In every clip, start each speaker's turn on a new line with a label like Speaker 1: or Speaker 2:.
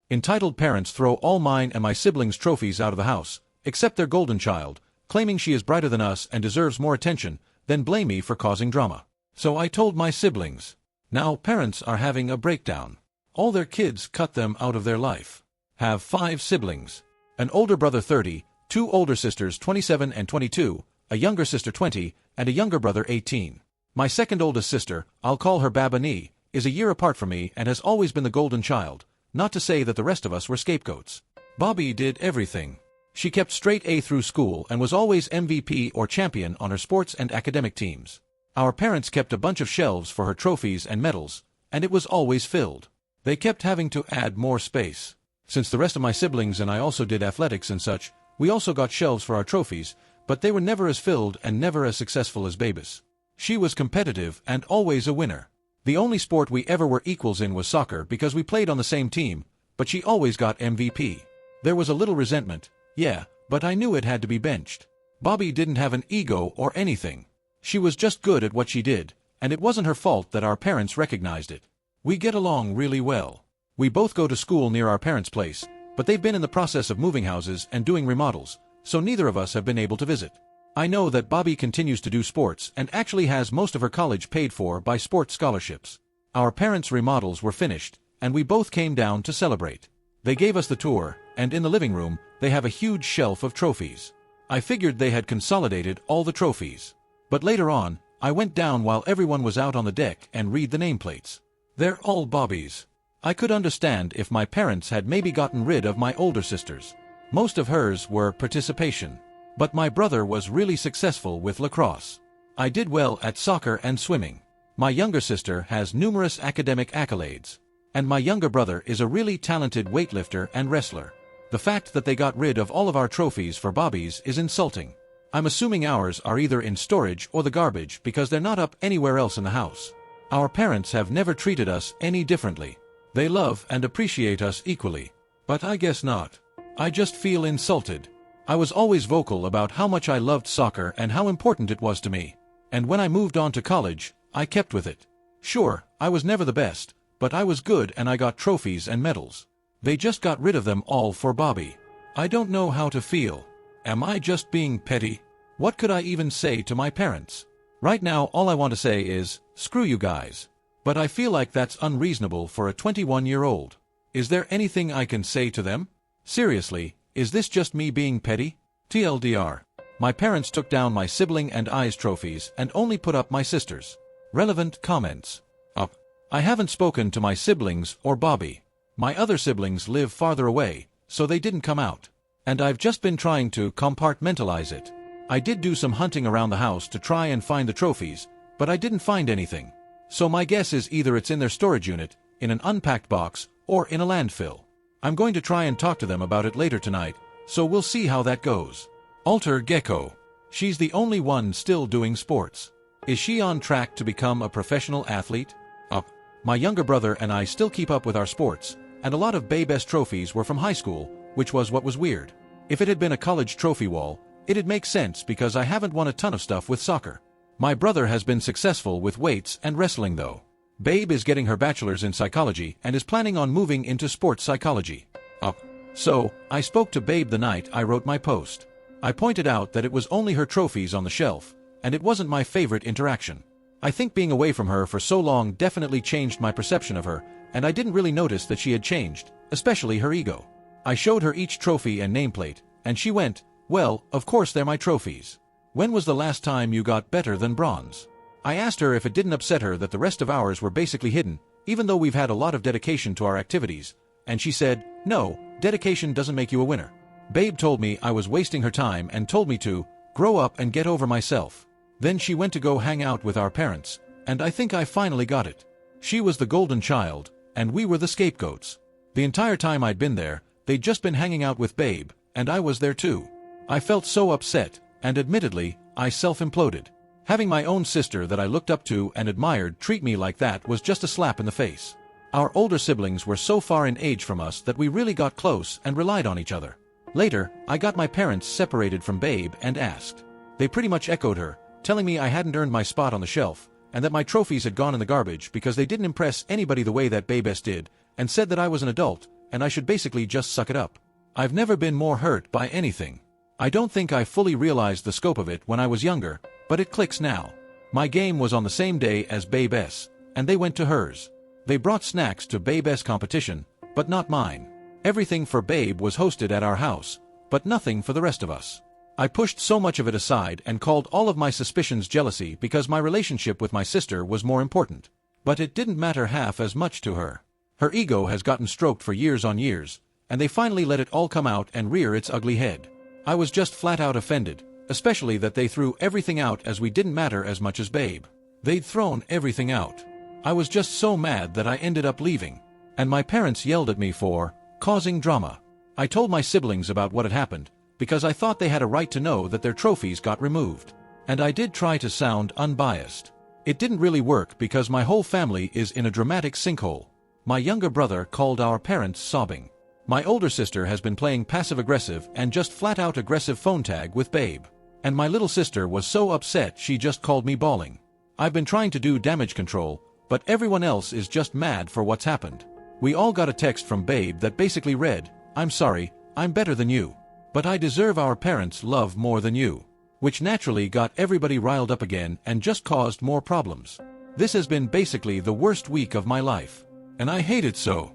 Speaker 1: Entitled parents throw all mine and my siblings' trophies out of the house, except their golden child, claiming she is brighter than us and deserves more attention, then blame me for causing drama. So I told my siblings. Now parents are having a breakdown. All their kids cut them out of their life. Have 5 siblings. An older brother 30, 2 older sisters 27 and 22, a younger sister 20, and a younger brother 18. My second oldest sister, I'll call her Babani, is a year apart from me and has always been the golden child, not to say that the rest of us were scapegoats. Bobby did everything. She kept straight A through school and was always MVP or champion on her sports and academic teams. Our parents kept a bunch of shelves for her trophies and medals, and it was always filled. They kept having to add more space. Since the rest of my siblings and I also did athletics and such, we also got shelves for our trophies, but they were never as filled and never as successful as Baby's. She was competitive and always a winner. The only sport we ever were equals in was soccer because we played on the same team, but she always got MVP. There was a little resentment, yeah, but I knew it had to be benched. Bobby didn't have an ego or anything. She was just good at what she did, and it wasn't her fault that our parents recognized it. We get along really well. We both go to school near our parents' place, but they've been in the process of moving houses and doing remodels, so neither of us have been able to visit. I know that Bobby continues to do sports and actually has most of her college paid for by sports scholarships. Our parents' remodels were finished, and we both came down to celebrate. They gave us the tour, and in the living room, they have a huge shelf of trophies. I figured they had consolidated all the trophies. But later on, I went down while everyone was out on the deck and read the nameplates. They're all Bobby's. I could understand if my parents had maybe gotten rid of my older sisters. Most of hers were participation. But my brother was really successful with lacrosse. I did well at soccer and swimming. My younger sister has numerous academic accolades. And my younger brother is a really talented weightlifter and wrestler. The fact that they got rid of all of our trophies for Bobby's is insulting. I'm assuming ours are either in storage or the garbage because they're not up anywhere else in the house. Our parents have never treated us any differently. They love and appreciate us equally. But I guess not. I just feel insulted. I was always vocal about how much I loved soccer and how important it was to me. And when I moved on to college, I kept with it. Sure, I was never the best, but I was good and I got trophies and medals. They just got rid of them all for Bobby. I don't know how to feel. Am I just being petty? What could I even say to my parents? Right now all I want to say is, screw you guys. But I feel like that's unreasonable for a 21-year-old. Is there anything I can say to them? Seriously, is this just me being petty? TLDR. My parents took down my sibling and I's trophies and only put up my sister's. Relevant comments. Up. I haven't spoken to my siblings or Bobby. My other siblings live farther away, so they didn't come out. And I've just been trying to compartmentalize it. I did do some hunting around the house to try and find the trophies, but I didn't find anything. So my guess is either it's in their storage unit, in an unpacked box, or in a landfill. I'm going to try and talk to them about it later tonight, so we'll see how that goes. Alter Gecko. She's the only one still doing sports. Is she on track to become a professional athlete? Up. My younger brother and I still keep up with our sports, and a lot of Baybest trophies were from high school, which was what was weird. If it had been a college trophy wall, it'd make sense because I haven't won a ton of stuff with soccer. My brother has been successful with weights and wrestling though. Babe is getting her bachelor's in psychology and is planning on moving into sports psychology. Up. So, I spoke to Babe the night I wrote my post. I pointed out that it was only her trophies on the shelf, and it wasn't my favorite interaction. I think being away from her for so long definitely changed my perception of her, and I didn't really notice that she had changed, especially her ego. I showed her each trophy and nameplate, and she went, "Well, of course they're my trophies. When was the last time you got better than bronze?" I asked her if it didn't upset her that the rest of ours were basically hidden, even though we've had a lot of dedication to our activities, and she said, "No, dedication doesn't make you a winner." Babe told me I was wasting her time and told me to grow up and get over myself. Then she went to go hang out with our parents, and I think I finally got it. She was the golden child, and we were the scapegoats. The entire time I'd been there, they'd just been hanging out with Babe, and I was there too. I felt so upset, and admittedly, I self-imploded. Having my own sister that I looked up to and admired treat me like that was just a slap in the face. Our older siblings were so far in age from us that we really got close and relied on each other. Later, I got my parents separated from Babe and asked. They pretty much echoed her, telling me I hadn't earned my spot on the shelf, and that my trophies had gone in the garbage because they didn't impress anybody the way that Babes did, and said that I was an adult, and I should basically just suck it up. I've never been more hurt by anything. I don't think I fully realized the scope of it when I was younger, but it clicks now. My game was on the same day as Babe S, and they went to hers. They brought snacks to Babe S competition, but not mine. Everything for Babe was hosted at our house, but nothing for the rest of us. I pushed so much of it aside and called all of my suspicions jealousy because my relationship with my sister was more important. But it didn't matter half as much to her. Her ego has gotten stroked for years on years, and they finally let it all come out and rear its ugly head. I was just flat out offended, especially that they threw everything out as we didn't matter as much as Babe. They'd thrown everything out. I was just so mad that I ended up leaving. And my parents yelled at me for causing drama. I told my siblings about what had happened, because I thought they had a right to know that their trophies got removed. And I did try to sound unbiased. It didn't really work because my whole family is in a dramatic sinkhole. My younger brother called our parents sobbing. My older sister has been playing passive-aggressive and just flat-out aggressive phone tag with Babe. And my little sister was so upset she just called me bawling. I've been trying to do damage control, but everyone else is just mad for what's happened. We all got a text from Babe that basically read, "I'm sorry, I'm better than you. But I deserve our parents' love more than you." Which naturally got everybody riled up again and just caused more problems. This has been basically the worst week of my life. And I hate it so.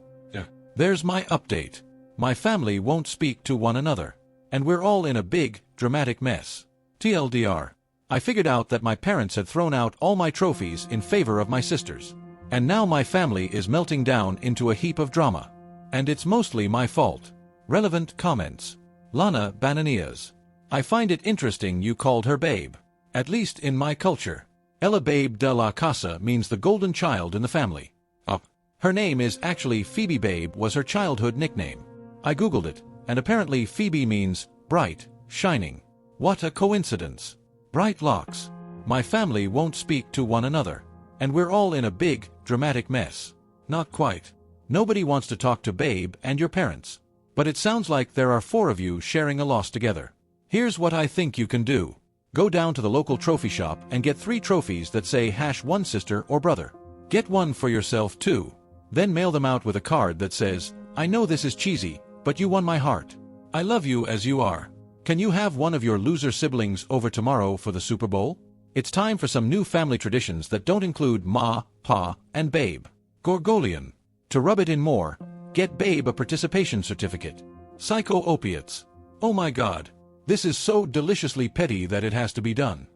Speaker 1: There's my update. My family won't speak to one another. And we're all in a big, dramatic mess. TLDR. I figured out that my parents had thrown out all my trophies in favor of my sister's. And now my family is melting down into a heap of drama. And it's mostly my fault. Relevant comments. Lana Bananias. I find it interesting you called her Babe. At least in my culture. Ella Babe de la Casa means the golden child in the family. Her name is actually Phoebe. Babe was her childhood nickname. I googled it, and apparently Phoebe means bright, shining. What a coincidence. Bright locks. My family won't speak to one another. And we're all in a big, dramatic mess. Not quite. Nobody wants to talk to Babe and your parents. But it sounds like there are 4 of you sharing a loss together. Here's what I think you can do. Go down to the local trophy shop and get 3 trophies that say #1 sister or brother. Get one for yourself too. Then mail them out with a card that says, "I know this is cheesy, but you won my heart. I love you as you are. Can you have one of your loser siblings over tomorrow for the Super Bowl?" It's time for some new family traditions that don't include Ma, Pa, and Babe. Gorgolian. To rub it in more, get Babe a participation certificate. Psycho-opiates. Oh my god. This is so deliciously petty that it has to be done.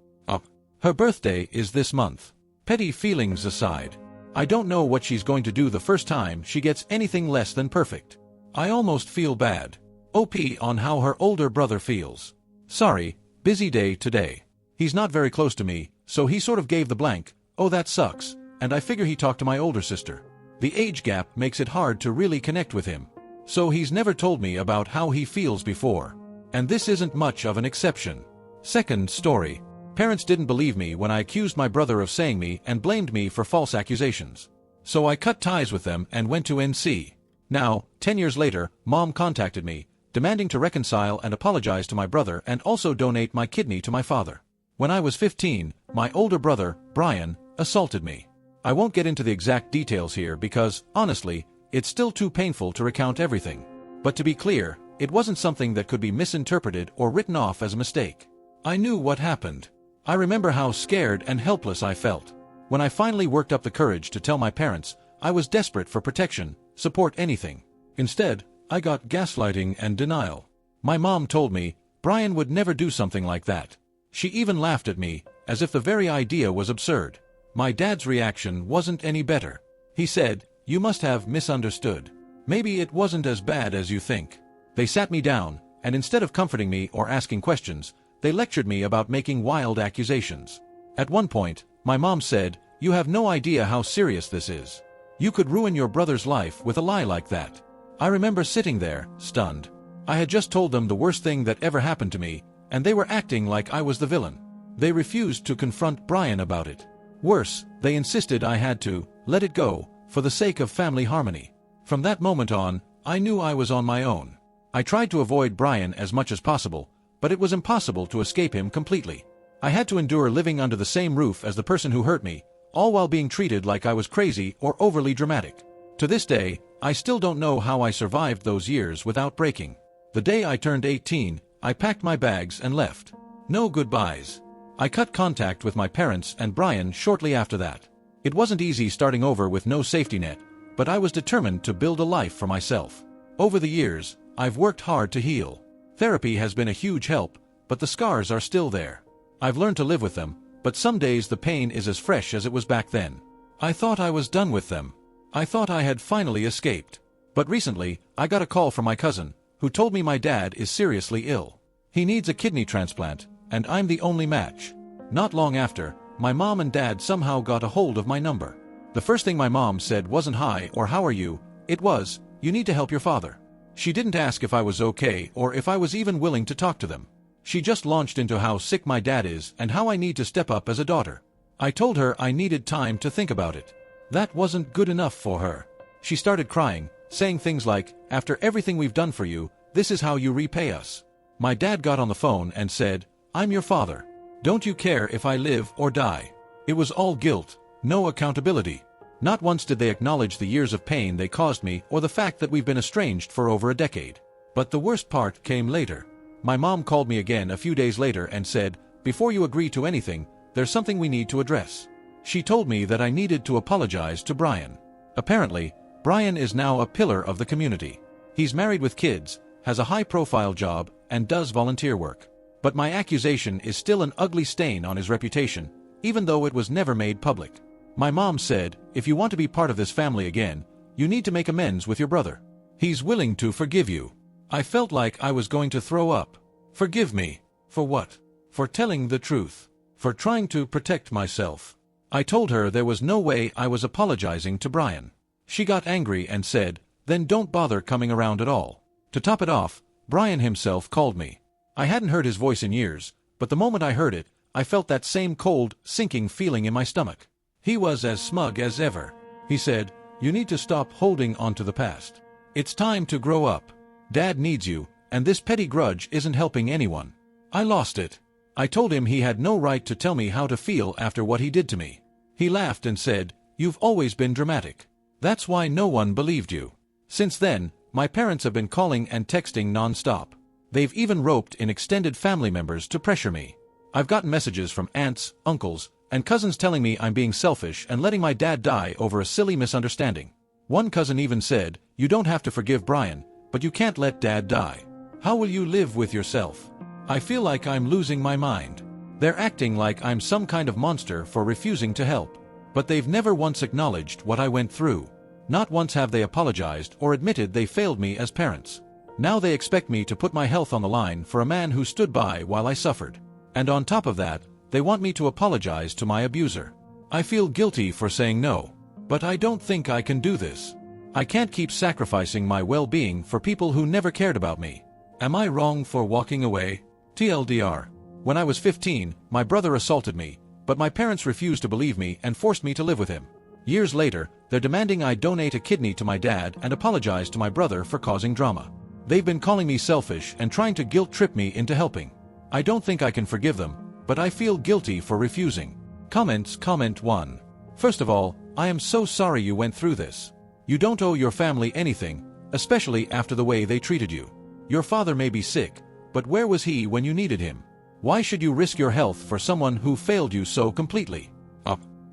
Speaker 1: Her birthday is this month. Petty feelings aside, I don't know what she's going to do the first time she gets anything less than perfect. I almost feel bad. OP on how her older brother feels. Sorry, busy day today. He's not very close to me, so he sort of gave the blank, "Oh that sucks," and I figure he talked to my older sister. The age gap makes it hard to really connect with him. So he's never told me about how he feels before. And this isn't much of an exception. Second story. Parents didn't believe me when I accused my brother of saying me and blamed me for false accusations. So I cut ties with them and went to NC. Now, 10 years later, Mom contacted me, demanding to reconcile and apologize to my brother and also donate my kidney to my father. When I was 15, my older brother, Brian, assaulted me. I won't get into the exact details here because, honestly, it's still too painful to recount everything. But to be clear, it wasn't something that could be misinterpreted or written off as a mistake. I knew what happened. I remember how scared and helpless I felt. When I finally worked up the courage to tell my parents, I was desperate for protection, support, anything. Instead, I got gaslighting and denial. My mom told me, Brian would never do something like that. She even laughed at me, as if the very idea was absurd. My dad's reaction wasn't any better. He said, "You must have misunderstood. Maybe it wasn't as bad as you think." They sat me down, and instead of comforting me or asking questions, they lectured me about making wild accusations. At one point, my mom said, "You have no idea how serious this is. You could ruin your brother's life with a lie like that." I remember sitting there, stunned. I had just told them the worst thing that ever happened to me, and they were acting like I was the villain. They refused to confront Brian about it. Worse, they insisted I had to let it go, for the sake of family harmony. From that moment on, I knew I was on my own. I tried to avoid Brian as much as possible, but it was impossible to escape him completely. I had to endure living under the same roof as the person who hurt me, all while being treated like I was crazy or overly dramatic. To this day, I still don't know how I survived those years without breaking. The day I turned 18, I packed my bags and left. No goodbyes. I cut contact with my parents and Brian shortly after that. It wasn't easy starting over with no safety net, but I was determined to build a life for myself. Over the years, I've worked hard to heal. Therapy has been a huge help, but the scars are still there. I've learned to live with them, but some days the pain is as fresh as it was back then. I thought I was done with them. I thought I had finally escaped. But recently, I got a call from my cousin, who told me my dad is seriously ill. He needs a kidney transplant, and I'm the only match. Not long after, my mom and dad somehow got a hold of my number. The first thing my mom said wasn't hi or how are you, it was, you need to help your father. She didn't ask if I was okay or if I was even willing to talk to them. She just launched into how sick my dad is and how I need to step up as a daughter. I told her I needed time to think about it. That wasn't good enough for her. She started crying, saying things like, after everything we've done for you, this is how you repay us. My dad got on the phone and said, I'm your father. Don't you care if I live or die? It was all guilt, no accountability. Not once did they acknowledge the years of pain they caused me or the fact that we've been estranged for over a decade. But the worst part came later. My mom called me again a few days later and said, before you agree to anything, there's something we need to address. She told me that I needed to apologize to Brian. Apparently, Brian is now a pillar of the community. He's married with kids, has a high-profile job, and does volunteer work. But my accusation is still an ugly stain on his reputation, even though it was never made public. My mom said, if you want to be part of this family again, you need to make amends with your brother. He's willing to forgive you. I felt like I was going to throw up. Forgive me. For what? For telling the truth. For trying to protect myself. I told her there was no way I was apologizing to Brian. She got angry and said, then don't bother coming around at all. To top it off, Brian himself called me. I hadn't heard his voice in years, but the moment I heard it, I felt that same cold, sinking feeling in my stomach. He was as smug as ever. He said, you need to stop holding on to the past. It's time to grow up. Dad needs you, and this petty grudge isn't helping anyone. I lost it. I told him he had no right to tell me how to feel after what he did to me. He laughed and said, you've always been dramatic. That's why no one believed you. Since then, my parents have been calling and texting non-stop. They've even roped in extended family members to pressure me. I've gotten messages from aunts, uncles, and cousins telling me I'm being selfish and letting my dad die over a silly misunderstanding. One cousin even said, you don't have to forgive Brian, but you can't let dad die. How will you live with yourself? I feel like I'm losing my mind. They're acting like I'm some kind of monster for refusing to help. But they've never once acknowledged what I went through. Not once have they apologized or admitted they failed me as parents. Now they expect me to put my health on the line for a man who stood by while I suffered. And on top of that, they want me to apologize to my abuser. I feel guilty for saying no. But I don't think I can do this. I can't keep sacrificing my well-being for people who never cared about me. Am I wrong for walking away? TLDR. When I was 15, my brother assaulted me, but my parents refused to believe me and forced me to live with him. Years later, they're demanding I donate a kidney to my dad and apologize to my brother for causing drama. They've been calling me selfish and trying to guilt-trip me into helping. I don't think I can forgive them, but I feel guilty for refusing. Comments. Comment 1. First of all, I am so sorry you went through this. You don't owe your family anything, especially after the way they treated you. Your father may be sick, but where was he when you needed him? Why should you risk your health for someone who failed you so completely?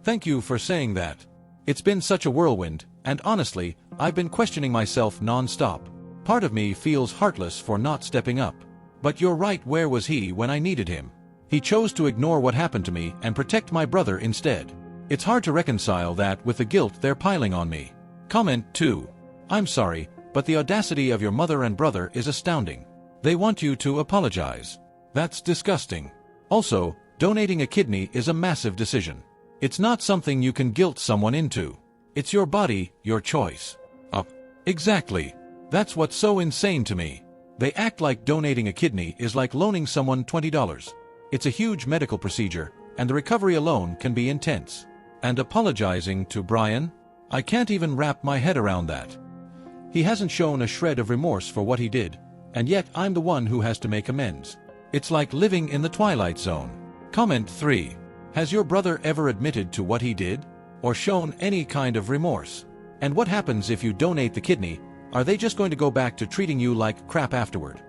Speaker 1: Thank you for saying that. It's been such a whirlwind, and honestly, I've been questioning myself non-stop. Part of me feels heartless for not stepping up. But you're right, where was he when I needed him? He chose to ignore what happened to me and protect my brother instead. It's hard to reconcile that with the guilt they're piling on me. Comment 2. I'm sorry, but the audacity of your mother and brother is astounding. They want you to apologize. That's disgusting. Also, donating a kidney is a massive decision. It's not something you can guilt someone into. It's your body, your choice. Exactly. That's what's so insane to me. They act like donating a kidney is like loaning someone $20. It's a huge medical procedure, and the recovery alone can be intense. And apologizing to Brian? I can't even wrap my head around that. He hasn't shown a shred of remorse for what he did, and yet I'm the one who has to make amends. It's like living in the Twilight Zone. Comment 3. Has your brother ever admitted to what he did? Or shown any kind of remorse? And what happens if you donate the kidney? Are they just going to go back to treating you like crap afterward?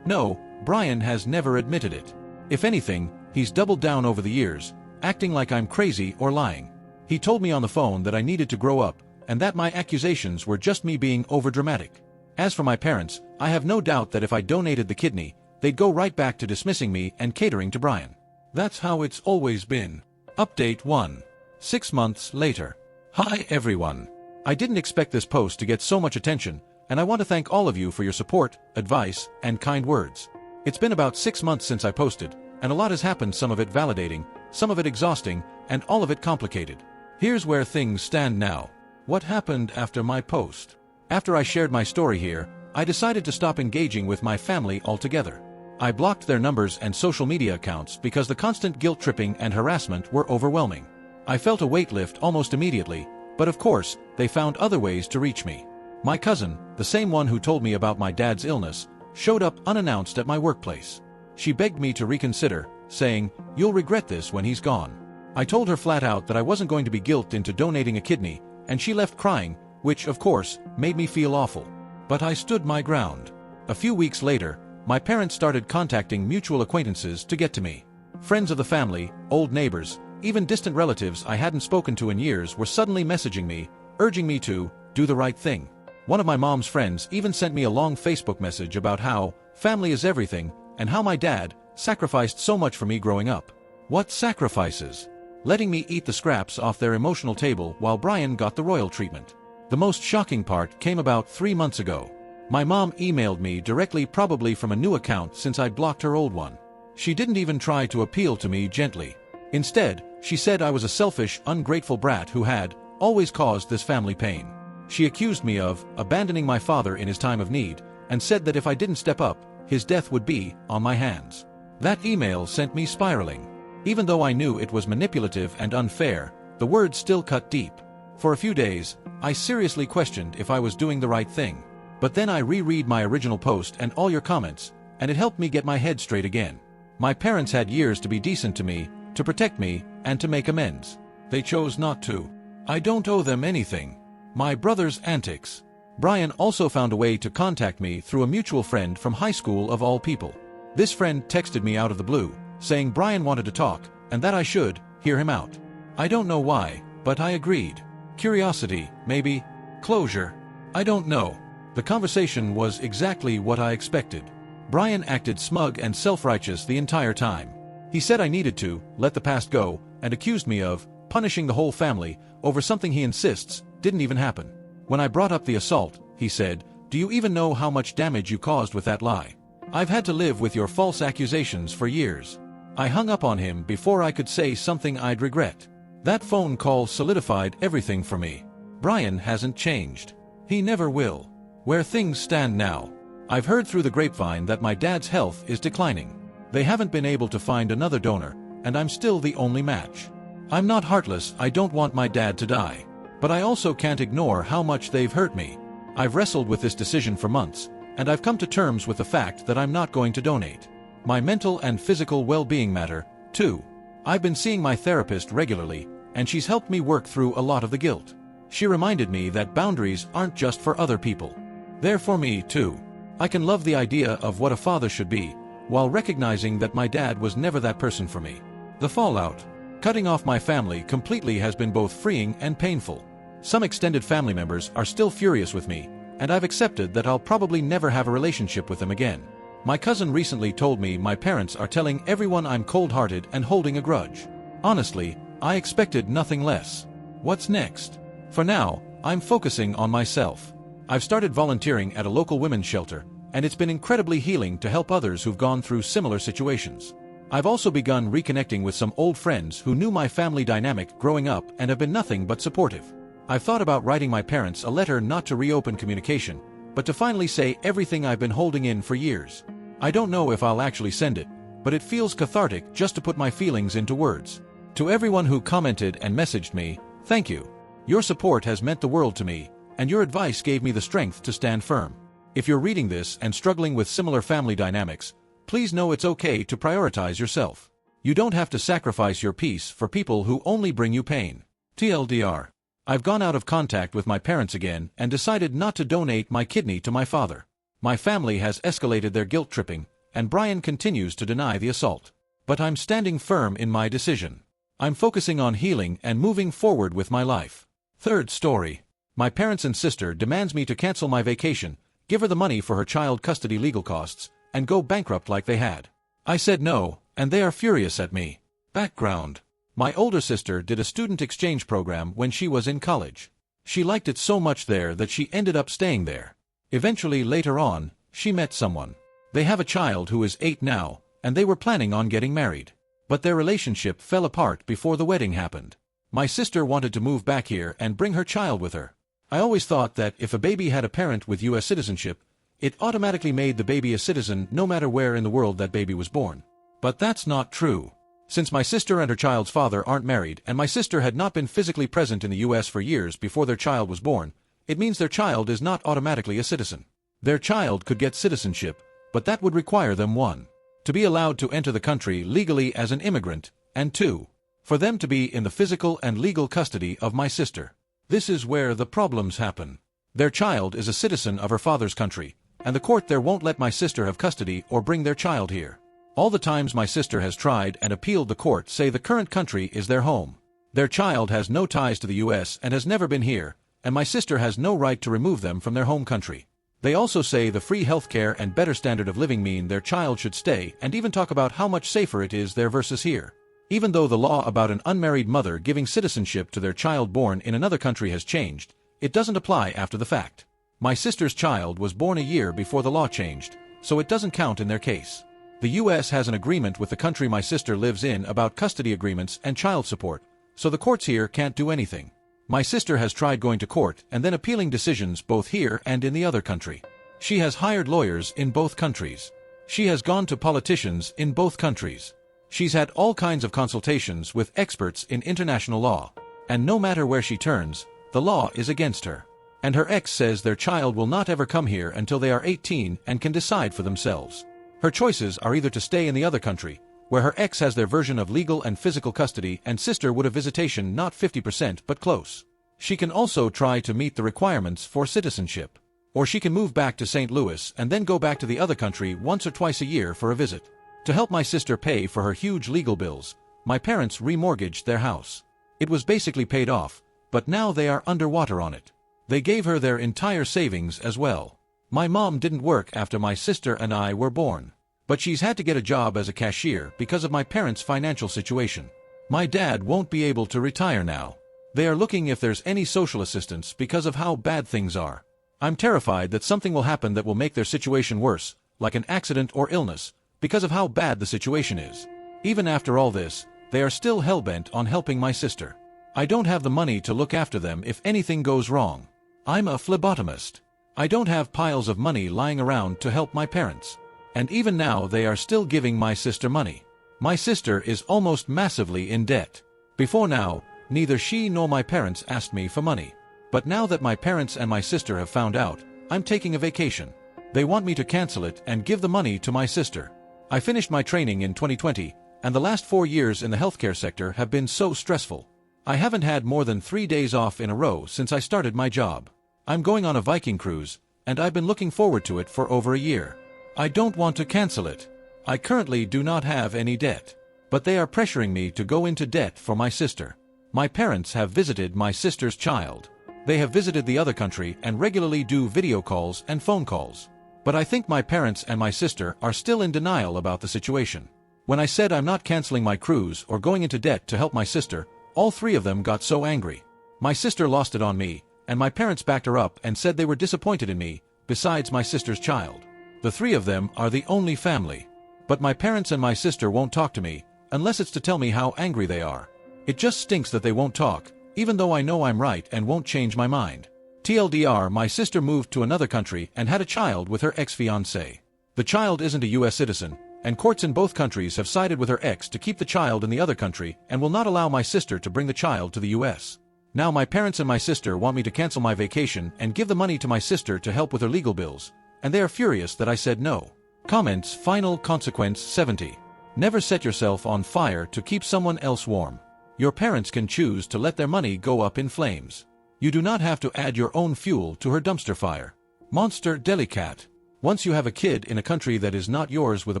Speaker 1: No, Brian has never admitted it. If anything, he's doubled down over the years, acting like I'm crazy or lying. He told me on the phone that I needed to grow up, and that my accusations were just me being overdramatic. As for my parents, I have no doubt that if I donated the kidney, they'd go right back to dismissing me and catering to Brian. That's how it's always been. Update 1. 6 months later. Hi everyone. I didn't expect this post to get so much attention, and I want to thank all of you for your support, advice, and kind words. It's been about 6 months since I posted, and a lot has happened, some of it validating, some of it exhausting, and all of it complicated. Here's where things stand now. What happened after my post? After I shared my story here, I decided to stop engaging with my family altogether. I blocked their numbers and social media accounts because the constant guilt-tripping and harassment were overwhelming. I felt a weight lift almost immediately, but of course, they found other ways to reach me. My cousin, the same one who told me about my dad's illness, showed up unannounced at my workplace. She begged me to reconsider, saying, "You'll regret this when he's gone." I told her flat out that I wasn't going to be guilted into donating a kidney, and she left crying, which, of course, made me feel awful. But I stood my ground. A few weeks later, my parents started contacting mutual acquaintances to get to me. Friends of the family, old neighbors, even distant relatives I hadn't spoken to in years were suddenly messaging me, urging me to do the right thing. One of my mom's friends even sent me a long Facebook message about how family is everything and how my dad sacrificed so much for me growing up. What sacrifices? Letting me eat the scraps off their emotional table while Brian got the royal treatment. The most shocking part came about 3 months ago. My mom emailed me directly, probably from a new account since I'd blocked her old one. She didn't even try to appeal to me gently. Instead, she said I was a selfish, ungrateful brat who had always caused this family pain. She accused me of abandoning my father in his time of need, and said that if I didn't step up, his death would be on my hands. That email sent me spiraling. Even though I knew it was manipulative and unfair, the words still cut deep. For a few days, I seriously questioned if I was doing the right thing. But then I reread my original post and all your comments, and it helped me get my head straight again. My parents had years to be decent to me, to protect me, and to make amends. They chose not to. I don't owe them anything. My brother's antics. Brian also found a way to contact me through a mutual friend from high school of all people. This friend texted me out of the blue, saying Brian wanted to talk, and that I should hear him out. I don't know why, but I agreed. Curiosity, maybe? Closure? I don't know. The conversation was exactly what I expected. Brian acted smug and self-righteous the entire time. He said I needed to let the past go, and accused me of punishing the whole family over something he insists didn't even happen. When I brought up the assault, he said, "Do you even know how much damage you caused with that lie? I've had to live with your false accusations for years." I hung up on him before I could say something I'd regret. That phone call solidified everything for me. Brian hasn't changed. He never will. Where things stand now. I've heard through the grapevine that my dad's health is declining. They haven't been able to find another donor, and I'm still the only match. I'm not heartless, I don't want my dad to die. But I also can't ignore how much they've hurt me. I've wrestled with this decision for months, and I've come to terms with the fact that I'm not going to donate. My mental and physical well-being matter, too. I've been seeing my therapist regularly, and she's helped me work through a lot of the guilt. She reminded me that boundaries aren't just for other people. They're for me, too. I can love the idea of what a father should be, while recognizing that my dad was never that person for me. The fallout. Cutting off my family completely has been both freeing and painful. Some extended family members are still furious with me, and I've accepted that I'll probably never have a relationship with them again. My cousin recently told me my parents are telling everyone I'm cold-hearted and holding a grudge. Honestly, I expected nothing less. What's next? For now, I'm focusing on myself. I've started volunteering at a local women's shelter, and it's been incredibly healing to help others who've gone through similar situations. I've also begun reconnecting with some old friends who knew my family dynamic growing up and have been nothing but supportive. I've thought about writing my parents a letter, not to reopen communication, but to finally say everything I've been holding in for years. I don't know if I'll actually send it, but it feels cathartic just to put my feelings into words. To everyone who commented and messaged me, thank you. Your support has meant the world to me, and your advice gave me the strength to stand firm. If you're reading this and struggling with similar family dynamics, please know it's okay to prioritize yourself. You don't have to sacrifice your peace for people who only bring you pain. TLDR. I've gone out of contact with my parents again and decided not to donate my kidney to my father. My family has escalated their guilt tripping, and Brian continues to deny the assault. But I'm standing firm in my decision. I'm focusing on healing and moving forward with my life. Third story. My parents and sister demands me to cancel my vacation, give her the money for her child custody legal costs, and go bankrupt like they had. I said no, and they are furious at me. Background. My older sister did a student exchange program when she was in college. She liked it so much there that she ended up staying there. Eventually, later on, she met someone. They have a child who is 8 now, and they were planning on getting married. But their relationship fell apart before the wedding happened. My sister wanted to move back here and bring her child with her. I always thought that if a baby had a parent with U.S. citizenship, it automatically made the baby a citizen no matter where in the world that baby was born. But that's not true. Since my sister and her child's father aren't married and my sister had not been physically present in the U.S. for years before their child was born, it means their child is not automatically a citizen. Their child could get citizenship, but that would require them 1. To be allowed to enter the country legally as an immigrant, and 2. For them to be in the physical and legal custody of my sister. This is where the problems happen. Their child is a citizen of her father's country, and the court there won't let my sister have custody or bring their child here. All the times my sister has tried and appealed, the court say the current country is their home. Their child has no ties to the U.S. and has never been here, and my sister has no right to remove them from their home country. They also say the free healthcare and better standard of living mean their child should stay, and even talk about how much safer it is there versus here. Even though the law about an unmarried mother giving citizenship to their child born in another country has changed, it doesn't apply after the fact. My sister's child was born a year before the law changed, so it doesn't count in their case. The U.S. has an agreement with the country my sister lives in about custody agreements and child support, so the courts here can't do anything. My sister has tried going to court and then appealing decisions both here and in the other country. She has hired lawyers in both countries. She has gone to politicians in both countries. She's had all kinds of consultations with experts in international law, and no matter where she turns, the law is against her. And her ex says their child will not ever come here until they are 18 and can decide for themselves. Her choices are either to stay in the other country, where her ex has their version of legal and physical custody and sister would have visitation not 50% but close. She can also try to meet the requirements for citizenship. Or she can move back to St. Louis and then go back to the other country once or twice a year for a visit. To help my sister pay for her huge legal bills, my parents remortgaged their house. It was basically paid off, but now they are underwater on it. They gave her their entire savings as well. My mom didn't work after my sister and I were born, but she's had to get a job as a cashier because of my parents' financial situation. My dad won't be able to retire now. They are looking if there's any social assistance because of how bad things are. I'm terrified that something will happen that will make their situation worse, like an accident or illness, because of how bad the situation is. Even after all this, they are still hell-bent on helping my sister. I don't have the money to look after them if anything goes wrong. I'm a phlebotomist. I don't have piles of money lying around to help my parents. And even now they are still giving my sister money. My sister is almost massively in debt. Before now, neither she nor my parents asked me for money. But now that my parents and my sister have found out, I'm taking a vacation. They want me to cancel it and give the money to my sister. I finished my training in 2020, and the last 4 years in the healthcare sector have been so stressful. I haven't had more than 3 days off in a row since I started my job. I'm going on a Viking cruise, and I've been looking forward to it for over a year. I don't want to cancel it. I currently do not have any debt. But they are pressuring me to go into debt for my sister. My parents have visited my sister's child. They have visited the other country and regularly do video calls and phone calls. But I think my parents and my sister are still in denial about the situation. When I said I'm not canceling my cruise or going into debt to help my sister, all 3 of them got so angry. My sister lost it on me, and my parents backed her up and said they were disappointed in me, besides my sister's child. The 3 of them are the only family. But my parents and my sister won't talk to me, unless it's to tell me how angry they are. It just stinks that they won't talk, even though I know I'm right and won't change my mind. TLDR, my sister moved to another country and had a child with her ex-fiancé. The child isn't a U.S. citizen, and courts in both countries have sided with her ex to keep the child in the other country and will not allow my sister to bring the child to the U.S. Now my parents and my sister want me to cancel my vacation and give the money to my sister to help with her legal bills, and they are furious that I said no. Comments. Final consequence 70. Never set yourself on fire to keep someone else warm. Your parents can choose to let their money go up in flames. You do not have to add your own fuel to her dumpster fire. Monster Delicat. Once you have a kid in a country that is not yours with a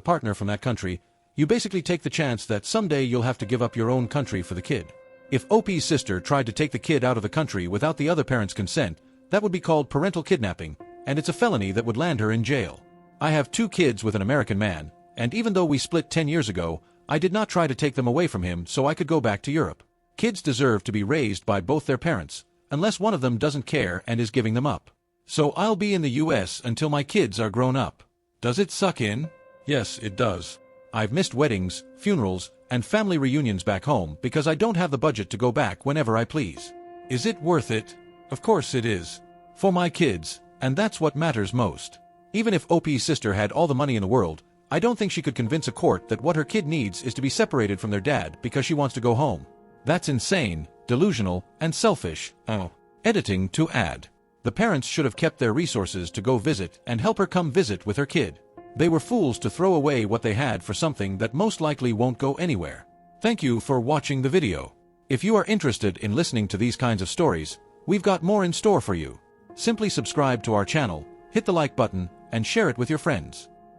Speaker 1: partner from that country, you basically take the chance that someday you'll have to give up your own country for the kid. If OP's sister tried to take the kid out of the country without the other parent's consent, that would be called parental kidnapping, and it's a felony that would land her in jail. I have 2 kids with an American man, and even though we split 10 years ago, I did not try to take them away from him so I could go back to Europe. Kids deserve to be raised by both their parents, unless one of them doesn't care and is giving them up. So I'll be in the US until my kids are grown up. Does it suck in? Yes, it does. I've missed weddings, funerals, and family reunions back home because I don't have the budget to go back whenever I please. Is it worth it? Of course it is. For my kids, and that's what matters most. Even if OP's sister had all the money in the world, I don't think she could convince a court that what her kid needs is to be separated from their dad because she wants to go home. That's insane, delusional, and selfish. Oh. Editing to add. The parents should have kept their resources to go visit and help her come visit with her kid. They were fools to throw away what they had for something that most likely won't go anywhere. Thank you for watching the video. If you are interested in listening to these kinds of stories, we've got more in store for you. Simply subscribe to our channel, hit the like button, and share it with your friends.